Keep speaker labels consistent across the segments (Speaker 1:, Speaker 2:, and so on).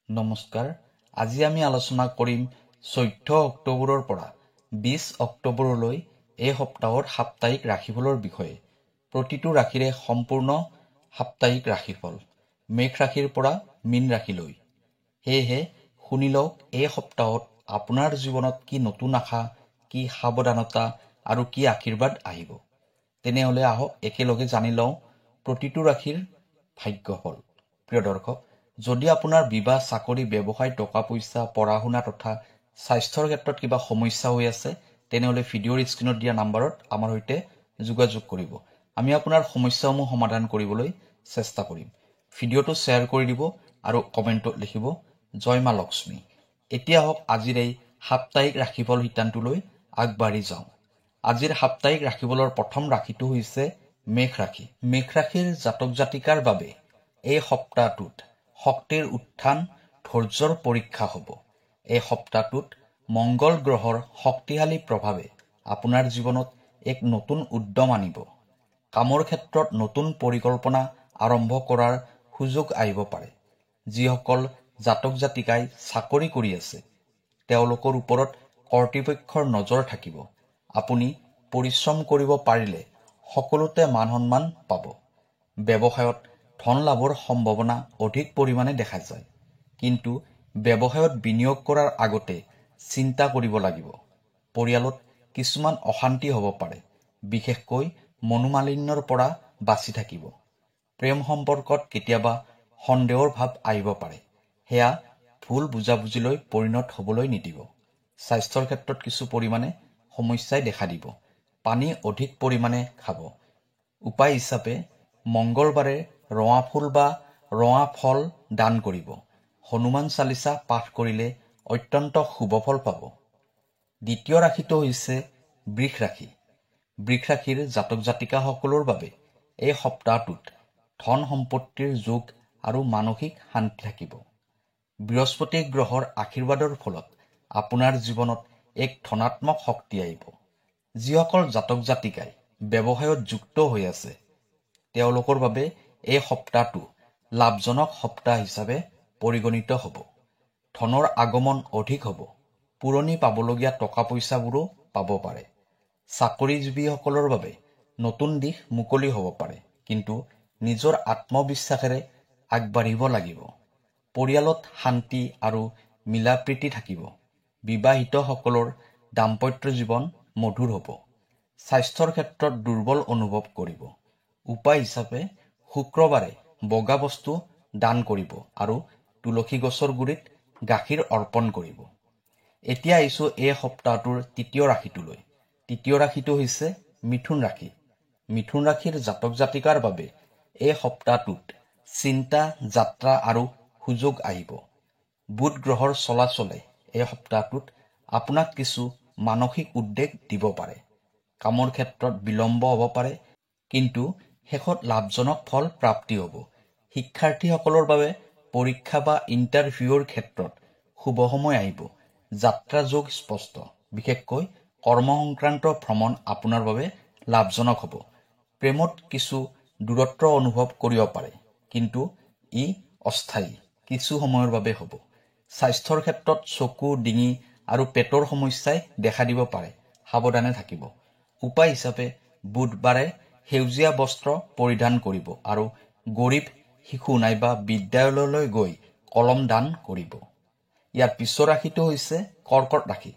Speaker 1: নমস্কাৰ। আজি আমি আলোচনা কৰিম 14 অক্টোবৰৰ পৰা 20 অক্টোবৰলৈ এই সপ্তাহৰ সাপ্তাহিক ৰাশিফলৰ বিষয়ে। প্ৰতিটো ৰাশিৰে সম্পূৰ্ণ সাপ্তাহিক ৰাশিফল মেষ ৰাশিৰ পৰা মীন ৰাশিলৈ। সেয়েহে শুনি লওক এই সপ্তাহত আপোনাৰ জীৱনত কি নতুন আশা, কি সাৱধানতা আৰু কি আশীৰ্বাদ আহিব। তেনেহলে আহক একেলগে জানি লওঁ প্ৰতিটো ৰাশিৰ ভাগ্যফল। প্ৰিয় দৰ্শক, যদি আপোনাৰ বিবাহ, চাকৰি, ব্যৱসায়, টকা পইচা, পঢ়া শুনা তথা স্বাস্থ্যৰ ক্ষেত্ৰত কিবা সমস্যা হৈ আছে, তেনেহলে ভিডিঅ'ৰ স্ক্ৰীণত দিয়া নাম্বাৰত আমাৰ সৈতে যোগাযোগ কৰিব। আমি আপোনাৰ সমস্যাসমূহ সমাধান কৰিবলৈ চেষ্টা কৰিম। ভিডিঅ'টো শ্বেয়াৰ কৰি দিব আৰু কমেণ্টত লিখিব জয় মা লক্ষ্মী। এতিয়া হওক আজিৰ এই সাপ্তাহিক ৰাশিফল শিতানটোলৈ আগবাঢ়ি যাওঁ। আজিৰ সাপ্তাহিক ৰাশিফলৰ প্ৰথম ৰাশিটো হৈছে মেষ ৰাশি। মেষ ৰাশিৰ জাতক জাতিকাৰ বাবে এই সপ্তাহটোত শক্তিৰ উত্থান, ধৈৰ্যৰ পৰীক্ষা হ'ব। এই সপ্তাহটোত মংগল গ্ৰহৰ শক্তিশালী প্ৰভাৱে আপোনাৰ জীৱনত এক নতুন উদ্যম আনিব। কামৰ ক্ষেত্ৰত নতুন পৰিকল্পনা আৰম্ভ কৰাৰ সুযোগ আহিব পাৰে। যিসকল জাতক জাতিকাই চাকৰি কৰি আছে, তেওঁলোকৰ ওপৰত কৰ্তৃপক্ষৰ নজৰ থাকিব। আপুনি পৰিশ্ৰম কৰিব পাৰিলে সকলোতে মান সন্মান পাব। ব্যৱসায়ত ধন লাভৰ সম্ভাৱনা অধিক পৰিমাণে দেখা যায়, কিন্তু ব্যৱসায়ত বিনিয়োগ কৰাৰ আগতে চিন্তা কৰিব লাগিব। পৰিয়ালত কিছুমান অশান্তি হ'ব পাৰে, বিশেষকৈ মনোমালিন্যৰ পৰা বাচি থাকিব। প্ৰেম সম্পৰ্কত কেতিয়াবা সন্দেহৰ ভাৱ আহিব পাৰে, সেয়া ভুল বুজাবুজিলৈ পৰিণত হ'বলৈ নিদিব। স্বাস্থ্যৰ ক্ষেত্ৰত কিছু পৰিমাণে সমস্যাই দেখা দিব। পানী অধিক পৰিমাণে খাব। উপায় হিচাপে মংগলবাৰে ৰঙা ফুল বা ৰঙা ফল দান কৰিব। হনুমান চালিচা পাঠ কৰিলে অত্যন্ত শুভ ফল পাব। দ্বিতীয় ৰাশিটো হৈছে বৃষ ৰাশি। বৃষ ৰাশিৰ জাতক জাতিকাসকলৰ বাবে এই সপ্তাহটোত ধন সম্পত্তিৰ যোগ আৰু মানসিক শান্তি থাকিব। বৃহস্পতি গ্ৰহৰ আশীৰ্বাদৰ ফলত আপোনাৰ জীৱনত এক ধনাত্মক শক্তি আহিব। যিসকল জাতক জাতিকাই ব্যৱসায়ত যুক্ত হৈ আছে, তেওঁলোকৰ বাবে এই সপ্তাহটো লাভজনক সপ্তাহ হিচাপে পৰিগণিত হ'ব। ধনৰ আগমন অধিক হ'ব। পুৰণি পাবলগীয়া টকা পইচাবোৰো পাব পাৰে। চাকৰিজীৱীসকলৰ বাবে নতুন দিশ মুকলি হ'ব পাৰে, কিন্তু নিজৰ আত্মবিশ্বাসেৰে আগবাঢ়িব লাগিব। পৰিয়ালত শান্তি আৰু মিলাপ্ৰীতি থাকিব। বিবাহিতসকলৰ দাম্পত্য জীৱন মধুৰ হ'ব। স্বাস্থ্যৰ ক্ষেত্ৰত দুৰ্বল অনুভৱ কৰিব। উপায় হিচাপে শুক্ৰবাৰে বগা বস্তু দান কৰিব আৰু তুলসী গছৰ গুৰিত গাখীৰ অৰ্পণ কৰিব। এতিয়া আহিছোঁ এই সপ্তাহটোৰ তৃতীয় ৰাশিটোলৈ। তৃতীয় ৰাশিটো হৈছে মিথুন ৰাশি। মিথুন ৰাশিৰ জাতক জাতিকাৰ বাবে এই সপ্তাহটোত চিন্তা, যাত্ৰা আৰু সুযোগ আহিব। বুধ গ্ৰহৰ চলাচলে এই সপ্তাহটোত আপোনাক কিছু মানসিক উদ্বেগ দিব পাৰে। কামৰ ক্ষেত্ৰত বিলম্ব হ'ব পাৰে, কিন্তু শেষত লাভজনক ফল প্ৰাপ্তি হ'ব। শিক্ষাৰ্থীসকলৰ বাবে পৰীক্ষা বা ইণ্টাৰভিউৰ ক্ষেত্ৰত শুভ সময় আহিব। যাত্ৰা যোগ স্পষ্ট। বিশেষকৈ কৰ্ম সংক্ৰান্ত ভ্ৰমণ আপোনাৰ বাবে লাভজনক হ'ব। প্ৰেমত কিছু দূৰত্ব অনুভৱ কৰিব পাৰে, কিন্তু ই অস্থায়ী, কিছু সময়ৰ বাবে হ'ব। স্বাস্থ্যৰ ক্ষেত্ৰত চকু, ডিঙি আৰু পেটৰ সমস্যাই দেখা দিব পাৰে। সাৱধানে থাকিব। উপায় হিচাপে বুধবাৰে সেউজীয়া বস্ত্ৰ পৰিধান কৰিব আৰু গৰীব শিশু নাইবা বিদ্যালয়লৈ গৈ কলম দান কৰিব। ইয়াৰ পিছৰ ৰাশিটো হৈছে কৰ্কট ৰাশি।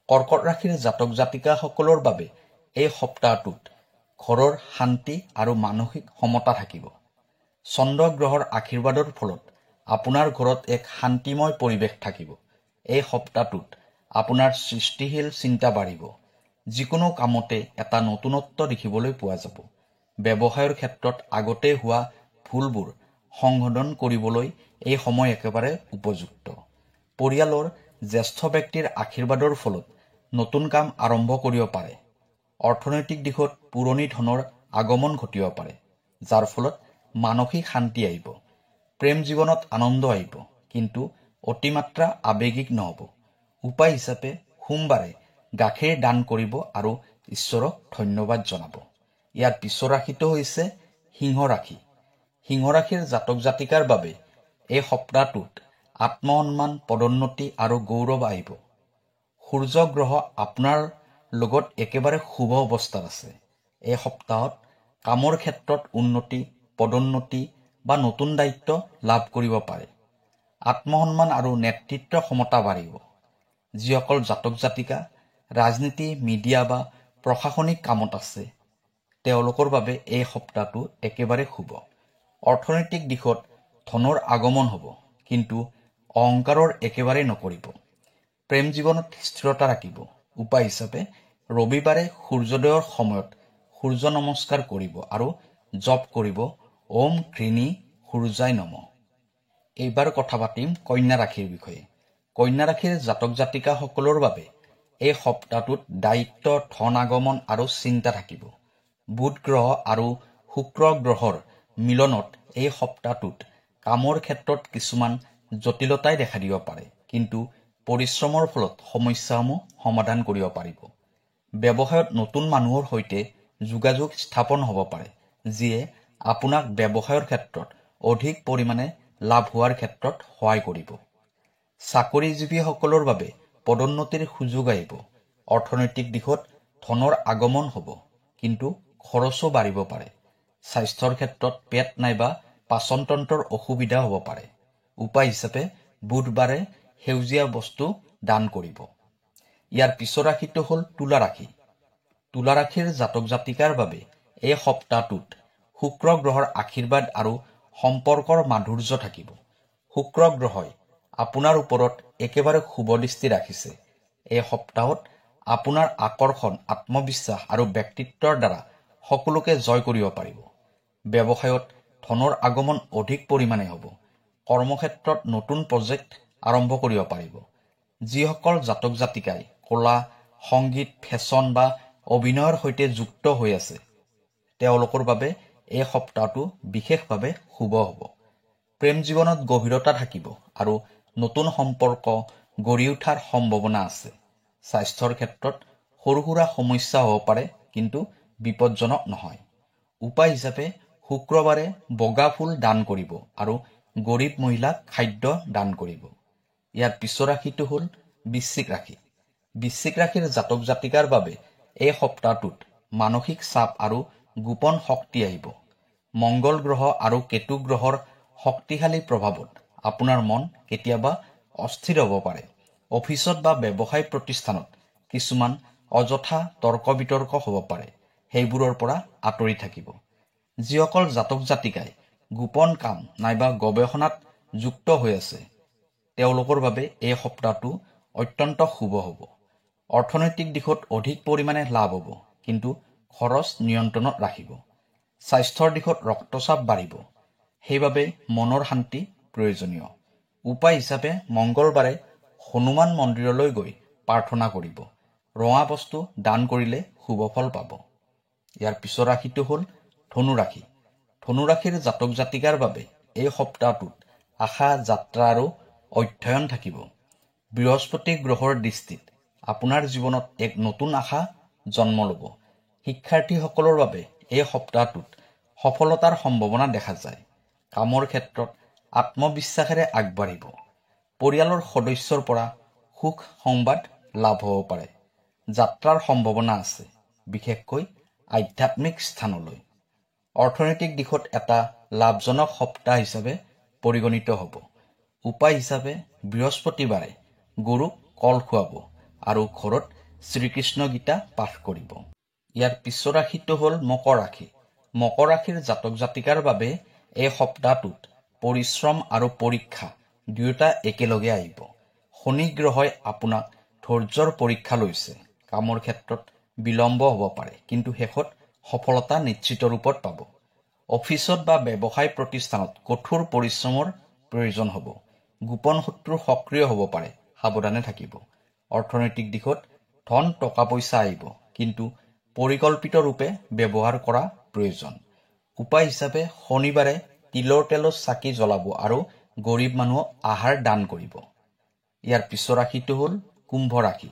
Speaker 1: কৰ্কট ৰাশিৰ জাতক জাতিকাসকলৰ বাবে এই সপ্তাহটোত ঘৰৰ শান্তি আৰু মানসিক সমতা থাকিব। চন্দ্ৰ গ্ৰহৰ আশীৰ্বাদৰ ফলত আপোনাৰ ঘৰত এক শান্তিময় পৰিৱেশ থাকিব। এই সপ্তাহটোত আপোনাৰ সৃষ্টিশীল চিন্তা বাঢ়িব। যিকোনো কামতে এটা নতুনত্ব দেখিবলৈ পোৱা যাব। ব্যৱসায়ৰ ক্ষেত্ৰত আগতে হোৱা ভুলবোৰ সংশোধন কৰিবলৈ এই সময় একেবাৰে উপযুক্ত। পৰিয়ালৰ জ্যেষ্ঠ ব্যক্তিৰ আশীৰ্বাদৰ ফলত নতুন কাম আৰম্ভ কৰিব পাৰে। অৰ্থনৈতিক দিশত পুৰণি ধনৰ আগমন ঘটিব পাৰে, যাৰ ফলত মানসিক শান্তি আহিব। প্ৰেম জীৱনত আনন্দ আহিব, কিন্তু অতিমাত্ৰা আৱেগিক নহ'ব। উপায় হিচাপে সোমবাৰে গাখীৰ দান কৰিব আৰু ঈশ্বৰক ধন্যবাদ জনাব। ইয়াৰ পিছৰ ৰাশিটো হৈছে সিংহ ৰাশি। সিংহ ৰাশিৰ জাতক জাতিকাৰ বাবে এই সপ্তাহটোত আত্মসন্মান, পদোন্নতি আৰু গৌৰৱ আহিব। সূৰ্য গ্ৰহ আপোনাৰ লগত একেবাৰে শুভ অৱস্থাত আছে। এই সপ্তাহত কামৰ ক্ষেত্ৰত উন্নতি, পদোন্নতি বা নতুন দায়িত্ব লাভ কৰিব পাৰে। আত্মসন্মান আৰু নেতৃত্ব ক্ষমতা বাঢ়িব। যিসকল জাতক জাতিকা ৰাজনীতি, মিডিয়া বা প্ৰশাসনিক কামত আছে তেওঁলোকৰ বাবে এই সপ্তাহটো একেবাৰে শুভ। অৰ্থনৈতিক দিশত ধনৰ আগমন হ'ব, কিন্তু অহংকাৰৰ একেবাৰে নকৰিব। প্ৰেম জীৱনত স্থিৰতা ৰাখিব। উপায় হিচাপে ৰবিবাৰে সূৰ্যোদয়ৰ সময়ত সূৰ্য নমস্কাৰ কৰিব আৰু জপ কৰিব ওম ঘৃণী সূৰ্যায় নমঃ। এইবাৰ কথা পাতিম কন্যা ৰাশিৰ বিষয়ে। কন্যা ৰাশিৰ জাতক জাতিকাসকলৰ বাবে এই সপ্তাহটোত দায়িত্ব, ধন আগমন আৰু চিন্তা থাকিব। বুধ গ্ৰহ আৰু শুক্ৰ গ্ৰহৰ মিলনত এই সপ্তাহটোত কামৰ ক্ষেত্ৰত কিছুমান জটিলতাই দেখা দিব পাৰে, কিন্তু পৰিশ্ৰমৰ ফলত সমস্যাসমূহ সমাধান কৰিব পাৰিব। ব্যৱসায়ত নতুন মানুহৰ সৈতে যোগাযোগ স্থাপন হ'ব পাৰে, যিয়ে আপোনাক ব্যৱসায়ৰ ক্ষেত্ৰত অধিক পৰিমাণে লাভ হোৱাৰ ক্ষেত্ৰত সহায় কৰিব। চাকৰিজীৱীসকলৰ বাবে পদোন্নতিৰ সুযোগ আহিব। অৰ্থনৈতিক দিশত ধনৰ আগমন হ'ব, কিন্তু খৰচো বাঢ়িব পাৰে। স্বাস্থ্যৰ ক্ষেত্ৰত পেট নাইবা পাচনতন্ত্ৰৰ অসুবিধা হ'ব পাৰে। উপায় হিচাপে বুধবাৰে সেউজীয়া বস্তু দান কৰিব। ইয়াৰ পিছৰ ৰাশিটো হ'ল তুলা ৰাশি। তুলা ৰাশিৰ জাতক জাতিকাৰ বাবে এই সপ্তাহটোত শুক্ৰ গ্ৰহৰ আশীৰ্বাদ আৰু সম্পৰ্কৰ মাধুৰ্য থাকিব। শুক্ৰ গ্ৰহই আপোনাৰ ওপৰত একেবাৰে শুভ দৃষ্টি ৰাখিছে। এই সপ্তাহত আপোনাৰ আকৰ্ষণ, আত্মবিশ্বাস আৰু ব্যক্তিত্বৰ দ্বাৰা সকলোকে জয় কৰিব পাৰিব। ব্যৱসায়ত ধনৰ আগমন অধিক পৰিমাণে হ'ব। কৰ্মক্ষেত্ৰত নতুন প্ৰজেক্ট আৰম্ভ কৰিব পাৰিব। যিসকল জাতক জাতিকাই কলা, সংগীত, ফেশ্বন বা অভিনয়ৰ সৈতে যুক্ত হৈ আছে তেওঁলোকৰ বাবে এই সপ্তাহটো বিশেষভাৱে শুভ হ'ব। প্ৰেম জীৱনত গভীৰতা থাকিব আৰু নতুন সম্পৰ্ক গঢ়ি উঠাৰ সম্ভাৱনা আছে। স্বাস্থ্যৰ ক্ষেত্ৰত সৰু সুৰা সমস্যা হ'ব পাৰে, কিন্তু বিপদজনক নহয়। উপায় হিচাপে শুক্ৰবাৰে বগা ফুল দান কৰিব আৰু গৰীব মহিলাক খাদ্য দান কৰিব। ইয়াৰ পিছৰ ৰাশিটো হ'ল বৃশ্চিক ৰাশি। বৃশ্চিক ৰাশিৰ জাতক জাতিকাৰ বাবে এই সপ্তাহটোত মানসিক চাপ আৰু গোপন শক্তি আহিব। মংগল গ্ৰহ আৰু কেতু গ্ৰহৰ শক্তিশালী প্ৰভাৱত আপোনাৰ মন কেতিয়াবা অস্থিৰ হ'ব পাৰে। অফিচত বা ব্যৱসায় প্ৰতিষ্ঠানত কিছুমান অযথা তৰ্ক বিতৰ্ক হ'ব পাৰে। সেইবোৰৰ পৰা আঁতৰি থাকিব। যিসকল জাতক জাতিকাই গোপন কাম নাইবা গৱেষণাত যুক্ত হৈ আছে তেওঁলোকৰ বাবে এই সপ্তাহটো অত্যন্ত শুভ হ'ব। অৰ্থনৈতিক দিশত অধিক পৰিমাণে লাভ হ'ব, কিন্তু খৰচ নিয়ন্ত্ৰণত ৰাখিব। স্বাস্থ্যৰ দিশত ৰক্তচাপ বাঢ়িব, সেইবাবে মনৰ শান্তি প্ৰয়োজনীয়। উপায় হিচাপে মংগলবাৰে হনুমান মন্দিৰলৈ গৈ প্ৰাৰ্থনা কৰিব। ৰঙা বস্তু দান কৰিলে শুভ ফল পাব। ইয়াৰ পিছৰ ৰাশিটো হ'ল ধনু ৰাশি। ধনু ৰাশিৰ জাতক জাতিকাৰ বাবে এই সপ্তাহটোত আশা, যাত্ৰা আৰু অধ্যয়ন থাকিব। বৃহস্পতি গ্ৰহৰ দৃষ্টিত আপোনাৰ জীৱনত এক নতুন আশা জন্ম ল'ব। শিক্ষাৰ্থীসকলৰ বাবে এই সপ্তাহটোত সফলতাৰ সম্ভাৱনা দেখা যায়। কামৰ ক্ষেত্ৰত আত্মবিশ্বাসেৰে আগবাঢ়িব। পৰিয়ালৰ সদস্যৰ পৰা সুখ সংবাদ লাভ হ'ব পাৰে। যাত্ৰাৰ সম্ভাৱনা আছে, বিশেষকৈ আধ্যাত্মিক স্থানলৈ। অৰ্থনৈতিক দিশত এটা লাভজনক সপ্তাহ হিচাপে পৰিগণিত হ'ব। উপায় হিচাপে বৃহস্পতিবাৰে গৰুক কল খুৱাব আৰু ঘৰত শ্ৰীকৃষ্ণ গীতা পাঠ কৰিব। ইয়াৰ পিছৰ ৰাশিটো হ'ল মকৰ ৰাশি। মকৰ ৰাশিৰ জাতক জাতিকাৰ বাবে এই সপ্তাহটোত পৰিশ্ৰম আৰু পৰীক্ষা দুয়োটা একেলগে আহিব। শনি গ্ৰহই আপোনাক ধৈৰ্যৰ পৰীক্ষা লৈছে। কামৰ ক্ষেত্ৰত বিলম্ব হ'ব পাৰে, কিন্তু শেষত সফলতা নিশ্চিত ৰূপত পাব। অফিচত বা ব্যৱসায় প্ৰতিষ্ঠানত কঠোৰ পৰিশ্ৰমৰ প্ৰয়োজন হ'ব। গোপন শত্ৰু সক্ৰিয় হ'ব পাৰে, সাৱধানে থাকিব। অৰ্থনৈতিক দিশত ধন টকা পইচা আহিব, কিন্তু পৰিকল্পিত ৰূপে ব্যৱহাৰ কৰা প্ৰয়োজন। উপায় হিচাপে শনিবাৰে তিলৰ তেলৰ চাকি জ্বলাব আৰু গৰীব মানুহক আহাৰ দান কৰিব। ইয়াৰ পিছৰ ৰাশিটো হ'ল কুম্ভ ৰাশি।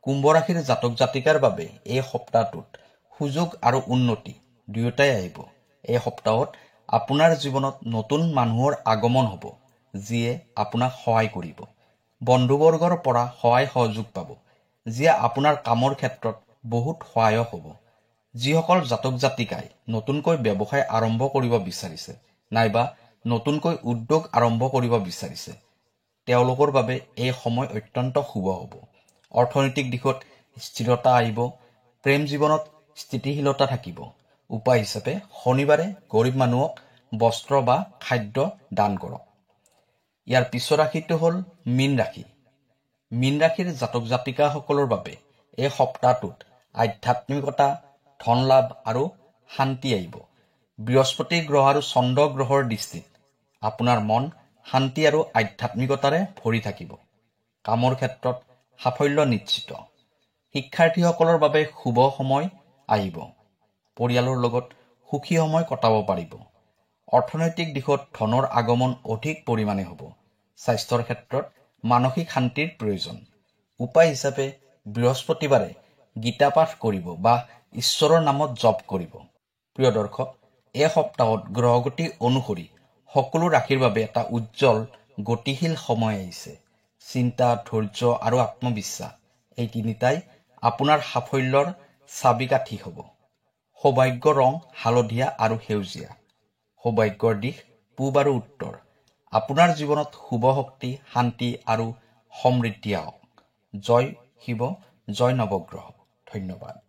Speaker 1: কুম্ভ ৰাশিৰ জাতক জাতিকাৰ বাবে এই সপ্তাহটোত সুযোগ আৰু উন্নতি দুয়োটাই আহিব। এই সপ্তাহত আপোনাৰ জীৱনত নতুন মানুহৰ আগমন হ'ব যিয়ে আপোনাক সহায় কৰিব। বন্ধুবৰ্গৰ পৰা সহায় সহযোগ পাব, যিয়ে আপোনাৰ কামৰ ক্ষেত্ৰত বহুত সহায়ক হ'ব। যিসকল জাতক জাতিকাই নতুনকৈ ব্যৱসায় আৰম্ভ কৰিব বিচাৰিছে নাইবা নতুনকৈ উদ্যোগ আৰম্ভ কৰিব বিচাৰিছে, তেওঁলোকৰ বাবে এই সময় অত্যন্ত শুভ হ'ব। অৰ্থনৈতিক দিশত স্থিৰতা আহিব, প্ৰেম জীৱনত স্থিতিশীলতা থাকিব। উপায় হিচাপে শনিবাৰে গৰীব মানুহক বস্ত্ৰ বা খাদ্য দান কৰক। ইয়াৰ পিছৰ ৰাশিটো হ'ল মীন ৰাশি। মীন ৰাশিৰ জাতক জাতিকাসকলৰ বাবে এই সপ্তাহটোত আধ্যাত্মিকতা, ধন লাভ আৰু শান্তি আহিব। বৃহস্পতি গ্ৰহ আৰু চন্দ্ৰ গ্ৰহৰ দৃষ্টিত আপোনাৰ মন শান্তি আৰু আধ্যাত্মিকতাৰে ভৰি থাকিব। কামৰ ক্ষেত্ৰত সাফল্য নিশ্চিত। শিক্ষাৰ্থীসকলৰ বাবে শুভ সময় আহিব। পৰিয়ালৰ লগত সুখী সময় কটাব পাৰিব। অৰ্থনৈতিক দিশত ধনৰ আগমন অধিক পৰিমাণে হ'ব। স্বাস্থ্যৰ ক্ষেত্ৰত মানসিক শান্তিৰ প্ৰয়োজন। উপায় হিচাপে বৃহস্পতিবাৰে গীতা পাঠ কৰিব বা ঈশ্বৰৰ নামত জপ কৰিব। প্ৰিয় দৰ্শক, এই সপ্তাহত গ্ৰহগতি অনুসৰি সকলো ৰাশিৰ বাবে এটা উজ্জ্বল গতিশীল সময় আহিছে। চিন্তা, ধৈৰ্য আৰু আত্মবিশ্বাস এই তিনিটাই আপোনাৰ সাফল্যৰ চাবিকাঠি হ'ব। সৌভাগ্যৰ ৰং হালধীয়া আৰু সেউজীয়া। সৌভাগ্যৰ দিশ পূব আৰু উত্তৰ। আপোনাৰ জীৱনত শুভ শক্তি, শান্তি আৰু সমৃদ্ধি আহক। জয় শিৱ, জয় নৱগ্ৰহ। ধন্যবাদ।